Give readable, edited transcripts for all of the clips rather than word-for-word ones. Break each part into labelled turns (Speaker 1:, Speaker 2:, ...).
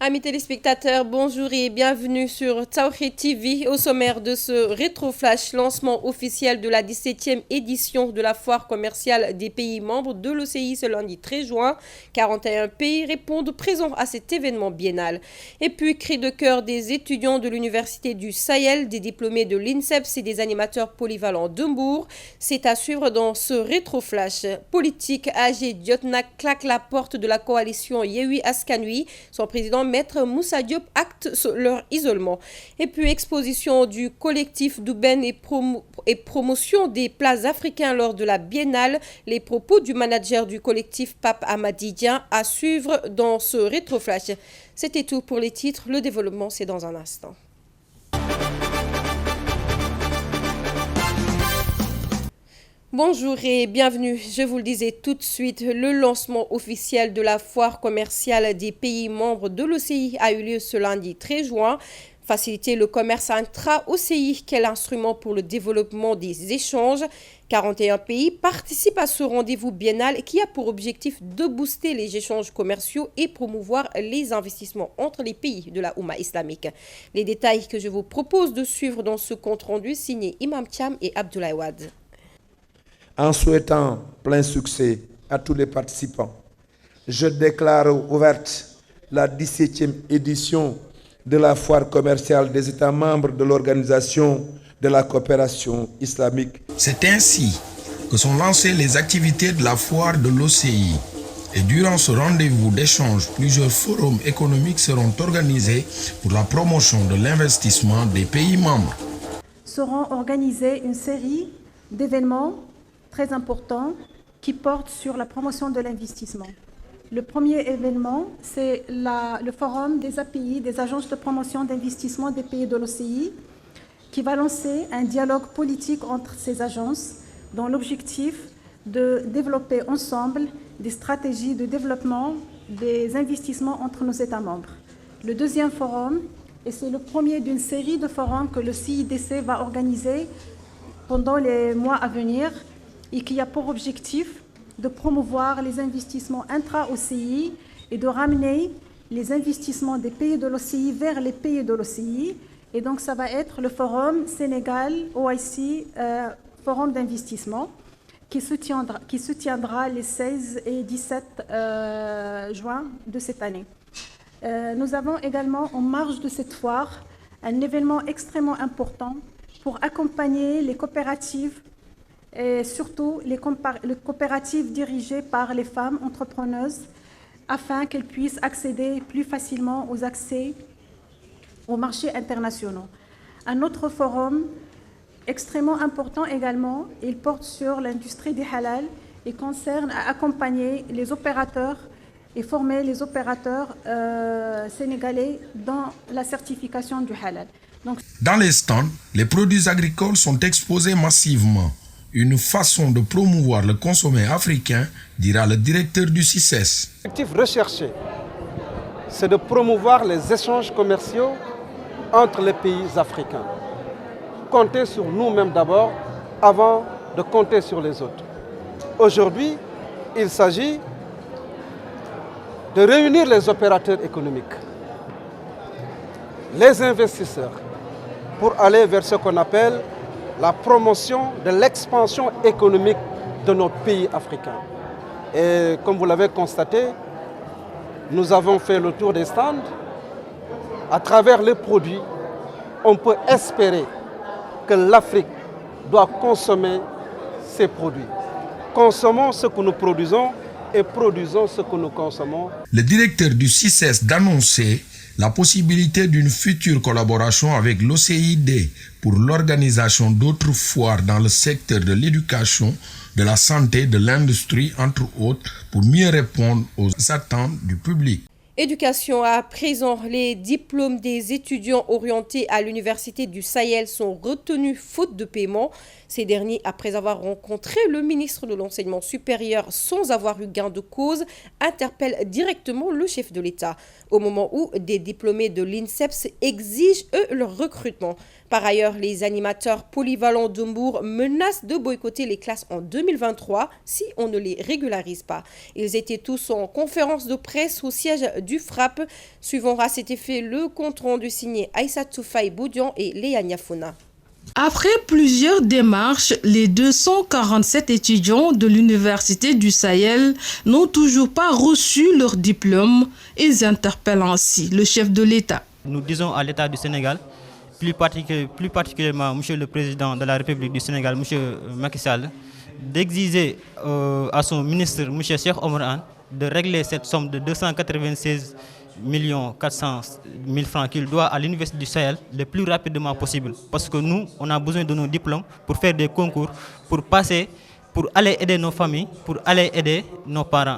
Speaker 1: Amis téléspectateurs, bonjour et bienvenue sur Tawhid TV. Au sommaire de ce rétro-flash, lancement officiel de la 17e édition de la foire commerciale des pays membres de l'OCI ce lundi 13 juin. 41 pays répondent présents à cet événement biennal. Et puis, cri de cœur des étudiants de l'Université du Sahel, des diplômés de l'INSEPS et des animateurs polyvalents d'Mbour. C'est à suivre dans ce rétro-flash. Politique, AG Diotna claque la porte de la coalition Yehui Askanui. Son président Maître Moussa Diop acte leur isolement. Et puis exposition du collectif Douben et promotion des plats africains lors de la biennale. Les propos du manager du collectif Pape Amadidien à suivre dans ce rétroflash. C'était tout pour les titres. Le développement, c'est dans un instant. Bonjour et bienvenue. Je vous le disais tout de suite, le lancement officiel de la foire commerciale des pays membres de l'OCI a eu lieu ce lundi 13 juin. Faciliter le commerce intra-OCI, quel instrument pour le développement des échanges. 41 pays participent à ce rendez-vous biennal qui a pour objectif de booster les échanges commerciaux et promouvoir les investissements entre les pays de la Oumma islamique. Les détails que je vous propose de suivre dans ce compte-rendu signé Imam Cham et Abdoulaye Wade.
Speaker 2: En souhaitant plein succès à tous les participants, je déclare ouverte la 17e édition de la foire commerciale des États membres de l'Organisation de la coopération islamique.
Speaker 3: C'est ainsi que sont lancées les activités de la foire de l'OCI. Et durant ce rendez-vous d'échange, plusieurs forums économiques seront organisés pour la promotion de l'investissement des pays membres.
Speaker 4: Seront organisées une série d'événements très importants qui portent sur la promotion de l'investissement. Le premier événement, c'est le forum des API, des agences de promotion d'investissement des pays de l'OCI, qui va lancer un dialogue politique entre ces agences dans l'objectif de développer ensemble des stratégies de développement des investissements entre nos États membres. Le deuxième forum, et c'est le premier d'une série de forums que le CIDC va organiser pendant les mois à venir, et qui a pour objectif de promouvoir les investissements intra-OCI et de ramener les investissements des pays de l'OCI vers les pays de l'OCI. Et donc ça va être le forum Sénégal OIC, forum d'investissement, qui se tiendra les 16 et 17 juin de cette année. Nous avons également en marge de cette foire un événement extrêmement important pour accompagner les coopératives et surtout les coopératives dirigées par les femmes entrepreneuses afin qu'elles puissent accéder plus facilement aux marchés internationaux. Un autre forum extrêmement important également, il porte sur l'industrie du halal et concerne à accompagner les opérateurs et former les opérateurs sénégalais dans la certification du halal. Donc,
Speaker 3: dans les stands, les produits agricoles sont exposés massivement. Une façon de promouvoir le consommé africain, dira le directeur du CICES.
Speaker 5: L'objectif recherché, c'est de promouvoir les échanges commerciaux entre les pays africains. Compter sur nous-mêmes d'abord, avant de compter sur les autres. Aujourd'hui, il s'agit de réunir les opérateurs économiques, les investisseurs, pour aller vers ce qu'on appelle la promotion de l'expansion économique de nos pays africains. Et comme vous l'avez constaté, nous avons fait le tour des stands. À travers les produits, on peut espérer que l'Afrique doit consommer ces produits. Consommons ce que nous produisons et produisons ce que nous consommons.
Speaker 3: Le directeur du CICES d'annoncer la possibilité d'une future collaboration avec l'OCID pour l'organisation d'autres foires dans le secteur de l'éducation, de la santé, de l'industrie, entre autres, pour mieux répondre aux attentes du public.
Speaker 1: Éducation à présent, les diplômes des étudiants orientés à l'Université du Sahel sont retenus faute de paiement. Ces derniers, après avoir rencontré le ministre de l'Enseignement supérieur sans avoir eu gain de cause, interpellent directement le chef de l'État, au moment où des diplômés de l'INSEPS exigent, eux, leur recrutement. Par ailleurs, les animateurs polyvalents de Mbour menacent de boycotter les classes en 2023 si on ne les régularise pas. Ils étaient tous en conférence de presse au siège du FRAPP. Suivant à cet effet le compte-rendu signé Aïssatou Faye Boudian et Léa Niafona.
Speaker 6: Après plusieurs démarches, les 247 étudiants de l'Université du Sahel n'ont toujours pas reçu leur diplôme. Ils interpellent ainsi le chef de l'État.
Speaker 7: Nous disons à l'État du Sénégal, plus particulièrement M. le Président de la République du Sénégal, M. Macky Sall, d'exiger à son ministre, M. Cheikh Oumar Anne, de régler cette somme de 296 400 000 francs qu'il doit à l'Université du Sahel le plus rapidement possible. Parce que nous, on a besoin de nos diplômes pour faire des concours, pour passer, pour aller aider nos familles, pour aller aider nos parents.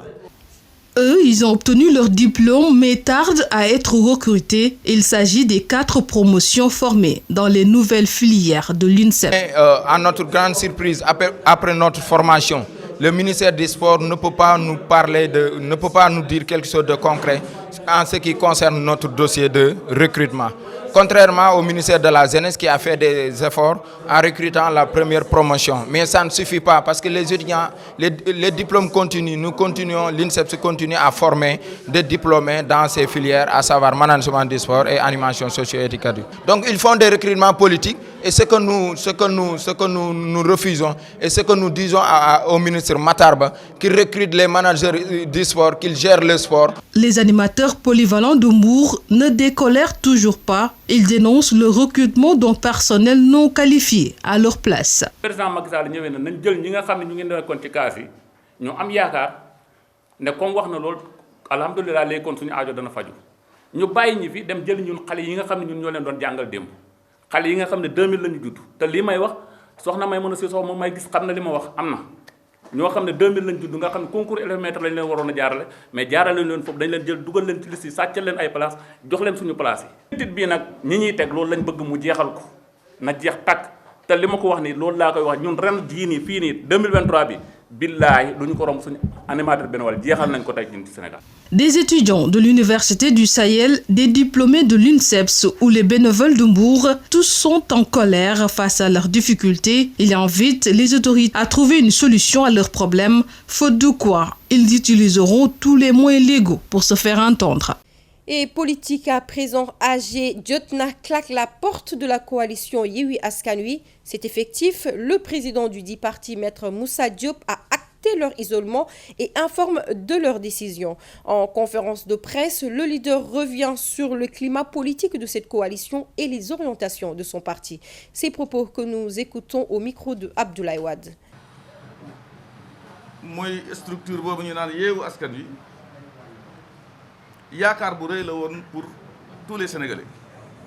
Speaker 6: Eux, ils ont obtenu leur diplôme mais tardent à être recrutés. Il s'agit des 4 promotions formées dans les nouvelles filières de l'INSEP.
Speaker 8: À notre grande surprise, après notre formation, le ministère des Sports ne peut pas nous ne peut pas nous dire quelque chose de concret en ce qui concerne notre dossier de recrutement. Contrairement au ministère de la Jeunesse qui a fait des efforts en recrutant la première promotion. Mais ça ne suffit pas parce que les étudiants, les diplômes continuent. Nous continuons, l'INSEP continue à former des diplômés dans ces filières, à savoir management du sport et animation socio-éducative. Donc ils font des recrutements politiques et ce que nous refusons et ce que nous disons au ministre Matarba, qu'il recrute les managers du sport, qu'il gère le sport.
Speaker 6: Les animateurs polyvalents de Mbour ne décolèrent toujours pas. Ils dénoncent le recrutement d'un personnel non qualifié à leur place.
Speaker 9: Président Macky Sall ñëwee na nañ jël ñi nga xam ne ñu ngi nekkoon ci kaas yi ñu am yaakaar ne comme wax na loolu alhamdulilah léegi kon suñu aajo dana faju ñu bàyyi ñi fi dem jël ñun xale yi nga xam ne ñun ñoo leen doon jàngal démb xale yi nga xam ne 2000 la ñu judd te lii may wax soxna may mën a si sox moom may gis xam na li ma wax am na ñoo xam ne 2000 lañ judd nga xam ne concours élèvemètre lañ leen waroon a jaarale mais jaarale leen foofu dañ leen jël dugal leen ci liste yi sàccal leen ay place jox leen suñu place yi tit bii nag ñi ñuy teg loolu lañ bëgg mu jeexal ko na jeex tàkk te li ma ko wax nii loolu laa koy wax ñun ren jii nii fii nii 2023 bi billaay du ñu ko romb suñu animateur benn wala jeexal nañ ko tey ñun ci Sénégal.
Speaker 6: Des étudiants de l'Université du Sahel, des diplômés de l'INSEPS ou les bénévoles de Mbour, tous sont en colère face à leurs difficultés. Ils invitent les autorités à trouver une solution à leurs problèmes, faute de quoi ils utiliseront tous les moyens légaux pour se faire entendre.
Speaker 1: Et politique à présent, AG Jotna claque la porte de la coalition Yewwi Askan Wi. C'est effectif, le président du dit parti, Maître Moussa Diop, a acté leur isolement et informe de leur décision. En conférence de presse, le leader revient sur le climat politique de cette coalition et les orientations de son parti. Ces propos que nous écoutons au micro de Abdoulaye Wade.
Speaker 10: Mooy structure boobu ñu naan Yewwi Askan Wi yaakaar bu rëy la woon pour tous les Sénégalais.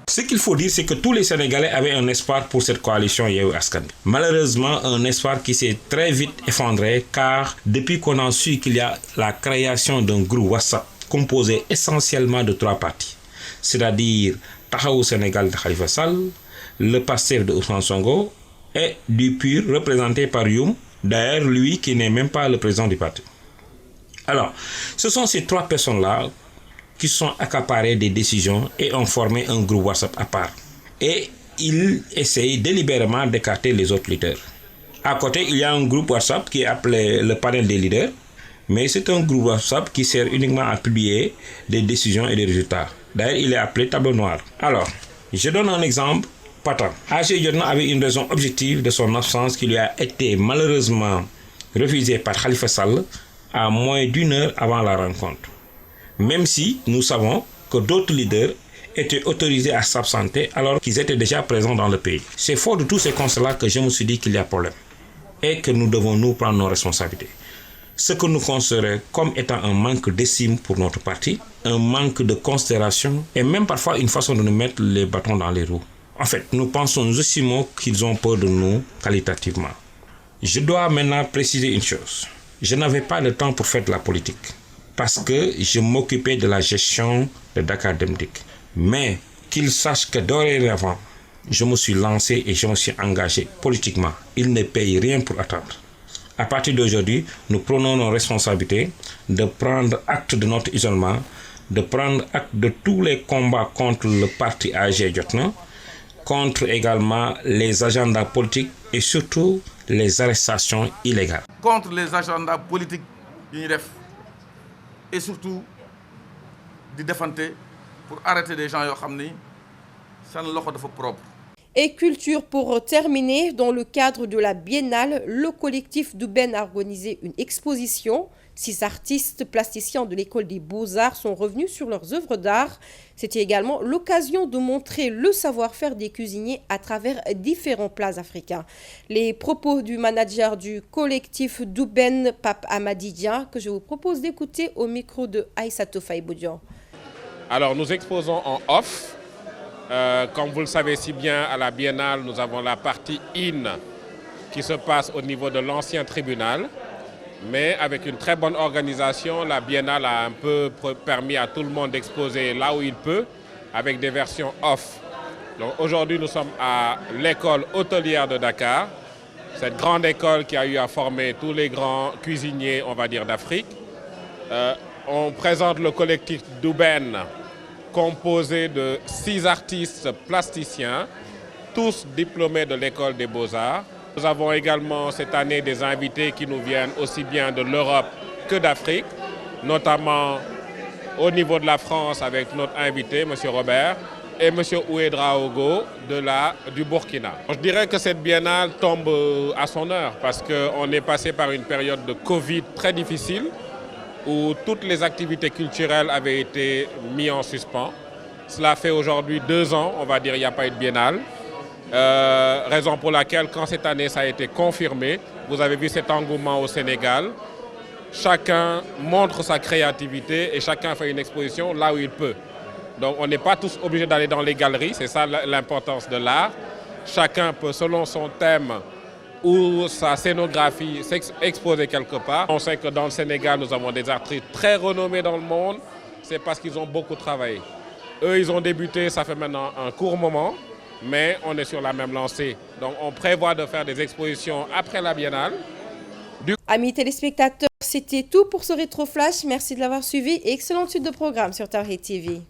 Speaker 11: Ce qu'il faut dire, c'est que tous les Sénégalais avaient un espoir pour cette coalition Yewwi Askan Wi. Malheureusement, un espoir qui s'est très vite effondré car depuis qu'on a su qu'il y a la création d'un groupe WhatsApp composé essentiellement de 3 partis, c'est-à-dire Taxawu Sénégal de Khalifa Sall, le PASTEF de Ousmane Sonko et du PUR représenté par Youm, d'ailleurs lui qui n'est même pas le président du parti. Alors, ce sont ces 3 personnes-là qui sont accaparés des décisions et ont formé un groupe WhatsApp à part. Et ils essayent délibérément d'écarter les autres leaders. À côté, il y a un groupe WhatsApp qui est appelé le panel des leaders, mais c'est un groupe WhatsApp qui sert uniquement à publier des décisions et des résultats. D'ailleurs, il est appelé tableau noir. Alors, je donne un exemple patent. AG Jotna avait une raison objective de son absence qui lui a été malheureusement refusée par Khalifa Sall à moins d'1 heure avant la rencontre. Même si nous savons que d'autres leaders étaient autorisés à s'absenter alors qu'ils étaient déjà présents dans le pays. C'est fort de tous ces constats-là que je me suis dit qu'il y a problème et que nous devons nous prendre nos responsabilités. Ce que nous considérons comme étant un manque d'estime pour notre parti, un manque de considération et même parfois une façon de nous mettre les bâtons dans les roues. En fait, nous estimons qu'ils ont peur de nous qualitativement. Je dois maintenant préciser une chose. Je n'avais pas le temps pour faire de la politique parce que je m'occupais de la gestion de Dakar Dem Dikk. Mais qu'ils sachent que dorénavant, je me suis lancé et je me suis engagé politiquement. Ils ne payent rien pour attendre. À partir d'aujourd'hui, nous prenons nos responsabilités de prendre acte de notre isolement, de prendre acte de tous les combats contre le parti AG Jotna, contre également les agendas politiques et surtout les arrestations illégales.
Speaker 10: Contre les agendas politiques et surtout de défendre pour arrêter des gens qui sont propres.
Speaker 1: Et culture pour terminer, dans le cadre de la Biennale, le collectif d'Uben a organisé une exposition. 6 artistes plasticiens de l'école des Beaux-Arts sont revenus sur leurs œuvres d'art. C'était également l'occasion de montrer le savoir-faire des cuisiniers à travers différents plats africains. Les propos du manager du collectif d'Uben, Pape Amadidia, que je vous propose d'écouter au micro de Aïssatou Faye-Boudian.
Speaker 12: Alors nous exposons en off. Comme vous le savez si bien, à la Biennale, nous avons la partie in qui se passe au niveau de l'ancien tribunal. Mais avec une très bonne organisation, la Biennale a un peu permis à tout le monde d'exposer là où il peut, avec des versions off. Donc aujourd'hui, nous sommes à l'école hôtelière de Dakar, cette grande école qui a eu à former tous les grands cuisiniers, on va dire, d'Afrique. On présente le collectif d'Uben, composé de 6 artistes plasticiens, tous diplômés de l'école des Beaux-Arts. Nous avons également cette année des invités qui nous viennent aussi bien de l'Europe que d'Afrique, notamment au niveau de la France avec notre invité, M. Robert, et M. Ouedraogo du Burkina. Je dirais que cette biennale tombe à son heure parce qu'on est passé par une période de Covid très difficile où toutes les activités culturelles avaient été mises en suspens. Cela fait aujourd'hui 2 ans, on va dire, il n'y a pas eu de biennale. Raison pour laquelle, quand cette année ça a été confirmé, vous avez vu cet engouement au Sénégal. Chacun montre sa créativité et chacun fait une exposition là où il peut. Donc on n'est pas tous obligés d'aller dans les galeries, c'est ça l'importance de l'art. Chacun peut, selon son thème ou sa scénographie, s'exposer quelque part. On sait que dans le Sénégal, nous avons des artistes très renommés dans le monde. C'est parce qu'ils ont beaucoup travaillé. Eux, ils ont débuté, ça fait maintenant un court moment. Mais on est sur la même lancée. Donc on prévoit de faire des expositions après la Biennale.
Speaker 1: Amis téléspectateurs, c'était tout pour ce Rétroflash. Merci de l'avoir suivi et excellente suite de programme sur Tawhid TV.